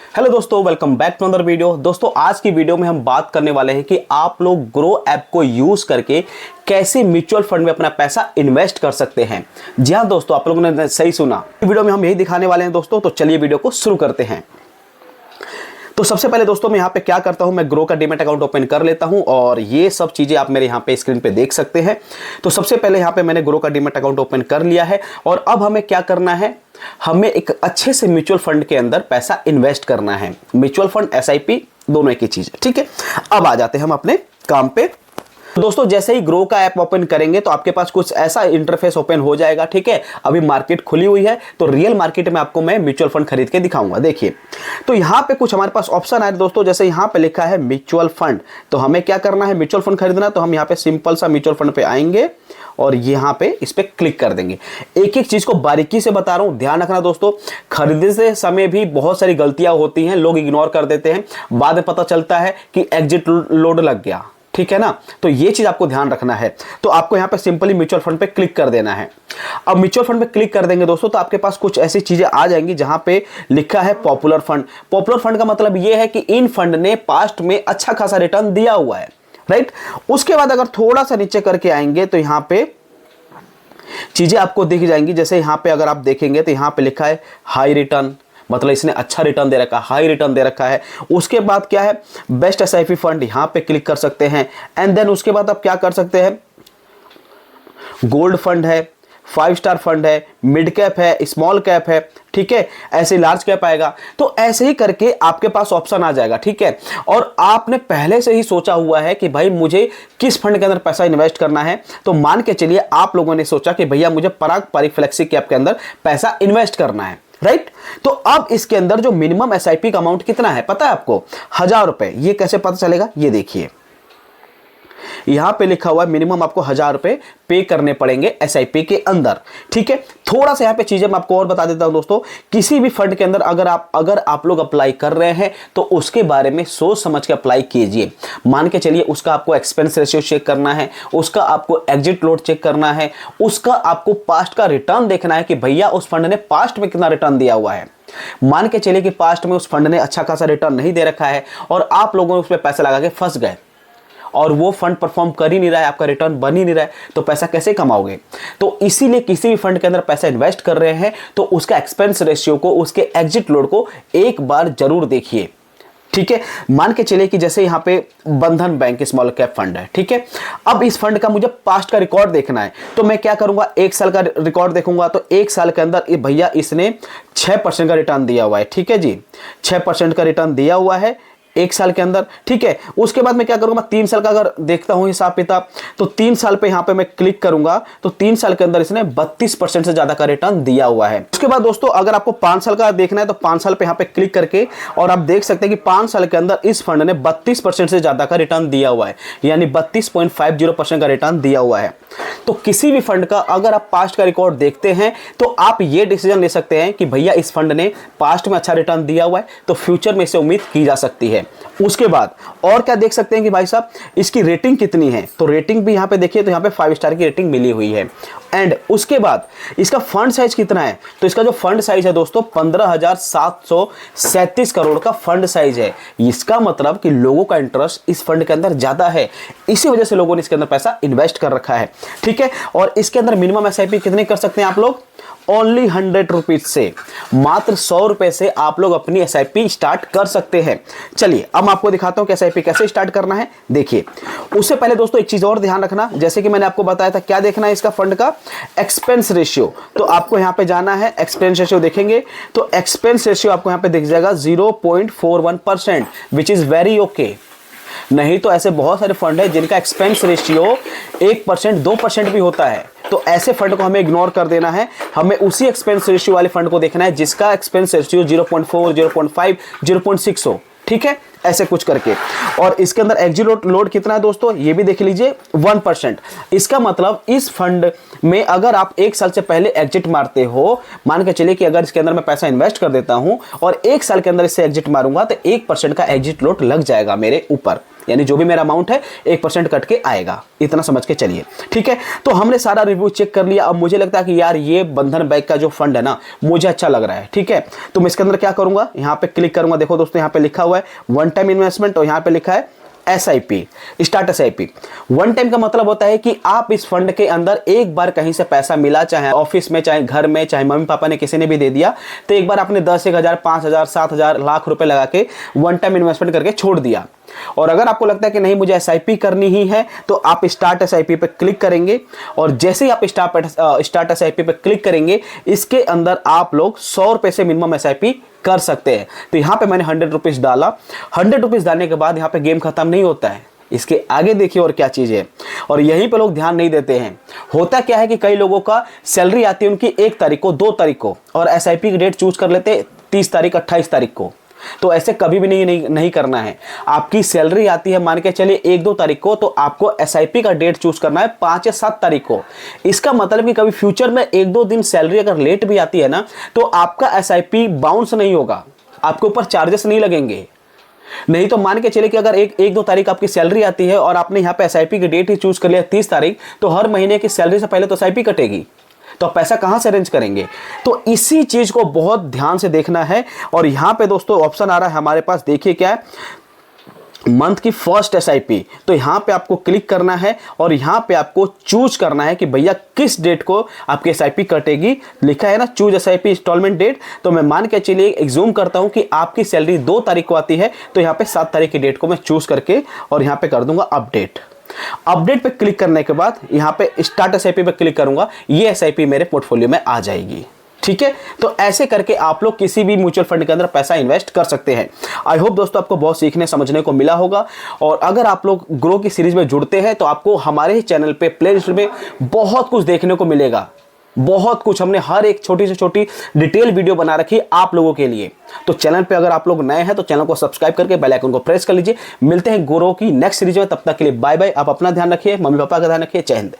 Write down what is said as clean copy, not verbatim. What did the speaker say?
Hello दोस्तों, welcome back to another video. दोस्तों, आज की वीडियो में हम बात करने वाले हैं कि आप लोग ग्रो ऐप को यूज करके कैसे म्यूचुअल फंड में अपना पैसा इन्वेस्ट कर सकते हैं। जी हाँ दोस्तों, आप लोगों ने सही सुना। वीडियो में हम यही दिखाने वाले हैं दोस्तों, तो चलिए वीडियो को शुरू करते हैं। तो सबसे पहले दोस्तों, मैं यहाँ पे क्या करता हूँ, मैं ग्रो का डीमैट अकाउंट ओपन कर लेता हूँ और ये सब चीज़ें आप मेरे यहाँ पे स्क्रीन पे देख सकते हैं। तो सबसे पहले यहाँ पे मैंने ग्रो का डीमैट अकाउंट ओपन कर लिया है और अब हमें क्या करना है, हमें एक अच्छे से म्यूचुअल फंड के अंदर पैसा इन्वेस्ट करना है। म्यूचुअल फंड, एसआईपी दोनों एक ही चीज़ है, ठीक है। अब आ जाते हैं हम अपने काम पे। दोस्तों, जैसे ही ग्रो का ऐप ओपन करेंगे तो आपके पास कुछ ऐसा इंटरफेस ओपन हो जाएगा, ठीक है। अभी मार्केट खुली हुई है तो रियल मार्केट में आपको मैं म्यूचुअल फंड खरीद के दिखाऊंगा। देखिए, तो यहाँ पे कुछ हमारे पास ऑप्शन आए दोस्तों। जैसे यहाँ पे लिखा है म्यूचुअल फंड, तो हमें क्या करना है, म्यूचुअल फंड खरीदना। तो हम यहाँ पे सिंपल सा म्यूचुअल फंड पे आएंगे और यहाँ पे इस पे क्लिक कर देंगे। एक एक चीज को बारीकी से बता रहा हूँ, ध्यान रखना दोस्तों। खरीदते समय भी बहुत सारी गलतियां होती हैं, लोग इग्नोर कर देते हैं, बाद में पता चलता है कि एग्जिट लोड लग गया, ठीक है ना। तो ये चीज आपको ध्यान रखना है। तो आपको यहाँ पे सिंपली म्यूचुअल फंड पे क्लिक कर देना है। अब म्यूचुअल फंड पे क्लिक कर देंगे दोस्तों, तो आपके पास कुछ ऐसी चीजें आ जाएंगी जहां पे लिखा है पॉपुलर फंड। पॉपुलर फंड का मतलब ये है कि इन फंड ने पास्ट में अच्छा खासा रिटर्न दिया हुआ है, राइट। उसके बाद अगर थोड़ा सा नीचे करके आएंगे तो यहाँ पे चीजें आपको दिख जाएंगी। जैसे यहाँ पे अगर आप देखेंगे तो यहाँ पे लिखा है हाई रिटर्न, मतलब इसने अच्छा रिटर्न दे रखा है, हाई रिटर्न दे रखा है। उसके बाद क्या है, बेस्ट एसआईपी फंड, यहाँ पे क्लिक कर सकते हैं। एंड देन उसके बाद आप क्या कर सकते हैं, गोल्ड फंड है, 5 स्टार फंड है, मिड कैप है, स्मॉल कैप है, ठीक है। ऐसे लार्ज कैप आएगा। तो ऐसे ही करके आपके पास ऑप्शन आ जाएगा, ठीक है। और आपने पहले से ही सोचा हुआ है कि भाई मुझे किस फंड के अंदर पैसा इन्वेस्ट करना है। तो मान के चलिए आप लोगों ने सोचा कि भैया मुझे पराग पारिक फ्लेक्सी कैप के अंदर पैसा इन्वेस्ट करना है, राइट। तो अब इसके अंदर जो मिनिमम एसआईपी का अमाउंट कितना है पता है आपको, 1000 रुपए। ये कैसे पता चलेगा, ये देखिए यहां पे लिखा हुआ है मिनिमम आपको 1000 रुपए पे करने पड़ेंगे एसआईपी के अंदर, ठीक है। थोड़ा सा यहां पे चीजें मैं आपको और बता देता हूं दोस्तों। किसी भी फंड के अंदर अगर आप लोग अप्लाई कर रहे हैं तो उसके बारे में सोच समझ के अप्लाई कीजिए। मान के चलिए उसका आपको एक्सपेंस रेशियो चेक करना है, उसका आपको एग्जिट लोड चेक करना है, उसका आपको पास्ट का रिटर्न देखना है कि भैया उस फंड ने पास्ट में कितना रिटर्न दिया हुआ है। मान के चलिए कि पास्ट में उस फंड ने अच्छा खासा रिटर्न नहीं दे रखा है और आप लोगों ने उस पर पैसा लगा के फंस गए और वो फंड परफॉर्म कर ही नहीं रहा है, आपका रिटर्न बन ही नहीं रहा है, तो पैसा कैसे कमाओगे। तो इसीलिए किसी भी फंड के अंदर पैसा इन्वेस्ट कर रहे हैं तो उसका एक्सपेंस रेशियो को, उसके एग्जिट लोड को एक बार जरूर देखिए, ठीक है। मान के चलिए कि जैसे यहाँ पे बंधन बैंक स्मॉल कैप फंड है, ठीक है। अब इस फंड का मुझे पास्ट का रिकॉर्ड देखना है, तो मैं क्या करूंगा, 1 साल का रिकॉर्ड देखूंगा। तो 1 साल के अंदर भैया इसने 6% का रिटर्न दिया हुआ है, ठीक है जी। 6% का रिटर्न दिया हुआ है 1 साल के अंदर, ठीक है। उसके बाद मैं क्या करूंगा, 3 साल का अगर देखता हूं हिसाब किताब, तो 3 साल पे यहां पे मैं क्लिक करूंगा तो 3 साल के अंदर इसने 32% से ज्यादा का रिटर्न दिया हुआ है। उसके बाद दोस्तों अगर आपको 5 साल का देखना है तो 5 साल पे यहां पे क्लिक करके और आप देख सकते हैं कि 5 साल के अंदर इस फंड ने 32% से ज्यादा का रिटर्न दिया हुआ है, यानी 32.50% का रिटर्न दिया हुआ है। तो किसी भी फंड का अगर आप पास्ट का रिकॉर्ड देखते हैं तो आप ये डिसीजन ले सकते हैं कि भैया इस फंड ने पास्ट में अच्छा रिटर्न दिया हुआ है तो फ्यूचर में इसे उम्मीद की जा सकती है। उसके बाद और क्या देख सकते हैं कि भाई साहब इसकी रेटिंग कितनी है, तो रेटिंग भी यहाँ पे देखिए तो यहाँ पे 5 स्टार की रेटिंग मिली हुई है। एंड उसके बाद इसका फंड साइज कितना है, तो इसका जो फंड साइज है दोस्तों 15,737 करोड़ का फंड साइज है। इसका मतलब कि लोगों का इंटरेस्ट इस फंड के अंदर ज्यादा है, इसी वजह से लोगों ने इसके अंदर पैसा इन्वेस्ट कर रखा है, ठीक है। और इसके अंदर मिनिमम एसआईपी कितने कर सकते हैं आप लोग, ओनली 100 रुपीज से, मात्र 100 रुपए से आप लोग अपनी एसआईपी स्टार्ट कर सकते हैं। चलिए अब आपको दिखाता हूं कि एसआईपी कैसे स्टार्ट करना है। देखिए, उससे पहले दोस्तों एक चीज और ध्यान रखना, जैसे कि मैंने आपको बताया था क्या देखना है इसका फंड का एक्सपेंस रेशियो। तो आपको यहां पे जाना है, एक्सपेंस रेशियो देखेंगे तो एक्सपेंस रेशियो आपको यहां पे दिख जाएगा 0.41%, विच इज वेरी ओके। नहीं तो ऐसे बहुत सारे फंड है जिनका एक्सपेंस रेशियो 1%, 2% भी होता है, तो ऐसे फंड को हमें इग्नोर कर देना है। हमें उसी एक्सपेंस रेशियो वाले फंड को देखना है जिसका एक्सपेंस रेशियो 0.4, 0.5, 0.6 हो, ठीक है, ऐसे कुछ करके। और इसके अंदर एग्जिट लोड कितना है दोस्तों, ये भी देख लीजिए 1%। इसका मतलब इस फंड में अगर आप 1 साल से पहले एग्जिट मारते हो, मान के चलिए कि अगर इसके अंदर मैं पैसा इन्वेस्ट कर देता हूं और 1 साल के अंदर इससे एग्जिट मारूंगा तो 1% का एग्जिट लोड लग जाएगा मेरे ऊपर, यानी जो भी मेरा अमाउंट है 1% कट के आएगा, इतना समझ के चलिए। ठीक है, तो हमने सारा रिव्यू चेक कर लिया। अब मुझे लगता है कि यार ये बंधन बैंक का जो फंड है ना मुझे अच्छा लग रहा है। ठीक है, तो मैं इसके अंदर क्या करूंगा, यहाँ पे क्लिक करूंगा। देखो दोस्तों यहाँ पे लिखा हुआ है वन टाइम इन्वेस्टमेंट और यहाँ पे लिखा है SIP, start SIP। One time का मतलब होता है कि आप इस फंड के अंदर एक बार कहीं से पैसा मिला, चाहे ऑफिस में, चाहे घर में, चाहे मम्मी पापा ने किसी ने भी दे दिया, तो एक बार आपने 10, 1,000, 5,000, 7,000, लाख रुपए लगा के वन टाइम इन्वेस्टमेंट करके छोड़ दिया। और अगर आपको लगता है कि नहीं मुझे SIP करनी ही है तो आप स्टार्ट SIP पे क्लिक करेंगे और जैसे ही आप स्टार्ट SIP पे क्लिक करेंगे इसके अंदर आप लोग 100 रुपए से मिनिमम SIP कर सकते हैं। तो यहाँ पे मैंने 100 रुपीज डाला। 100 रुपीज डालने के बाद यहाँ पे गेम खत्म नहीं होता है, इसके आगे देखिए और क्या चीज है। और यहीं पे लोग ध्यान नहीं देते हैं। होता क्या है कि कई लोगों का सैलरी आती है उनकी 1 तारीख को, 2 तारीख को, और SIP की डेट चूज कर लेते 30 तारीख, 28 तारीख को। तो ऐसे कभी भी नहीं करना है। आपकी सैलरी आती है मान के चलिए 1-2 तारीख को, तो आपको SIP का डेट चूज करना है 5 या 7 तारीख को। इसका मतलब कि कभी फ्यूचर में 1-2 दिन सैलरी अगर लेट भी आती है ना तो आपका SIP बाउंस नहीं होगा, आपके ऊपर चार्जेस नहीं लगेंगे। नहीं तो मान के चले कि अगर 1-2 तारीख आपकी सैलरी आती है और आपने यहाँ पे SIP की डेट ही चूज कर लिया 30 तारीख, तो हर महीने की सैलरी से पहले तो SIP कटेगी, तो आप पैसा कहां से अरेंज करेंगे। तो इसी चीज को बहुत ध्यान से देखना है। और यहां पे दोस्तों ऑप्शन आ रहा है हमारे पास, देखिए क्या है, मंथ की फर्स्ट SIP। तो यहां पे आपको क्लिक करना है और यहां पे आपको चूज करना है कि भैया किस डेट को आपकी SIP कटेगी। लिखा है ना चूज SIP इंस्टॉलमेंट डेट। तो मैं मान के चलिए एग्ज्यूम करता हूं कि आपकी सैलरी 2 तारीख को आती है, तो यहां पे 7 तारीख की डेट को मैं चूज करके और यहां पे कर दूंगा अपडेट। अपडेट पे क्लिक करने के बाद यहां पे स्टार्ट SIP पे क्लिक करूंगा, ये SIP मेरे पोर्टफोलियो में आ जाएगी। ठीक है, तो ऐसे करके आप लोग किसी भी म्यूचुअल फंड के अंदर पैसा इन्वेस्ट कर सकते हैं। आई होप दोस्तों आपको बहुत सीखने समझने को मिला होगा। और अगर आप लोग ग्रो की सीरीज में जुड़ते हैं तो आपको हमारे ही चैनल पे प्लेलिस्ट में बहुत कुछ देखने को मिलेगा, बहुत कुछ। हमने हर एक छोटी से छोटी डिटेल वीडियो बना रखी है आप लोगों के लिए। तो चैनल पे अगर आप लोग नए हैं तो चैनल को सब्सक्राइब करके बेल आइकन को प्रेस कर लीजिए। मिलते हैं ग्रो की नेक्स्ट सीरीज में, तब तक के लिए बाय बाय। आप अपना ध्यान रखिए, मम्मी पापा का ध्यान रखिए। जय हिंद।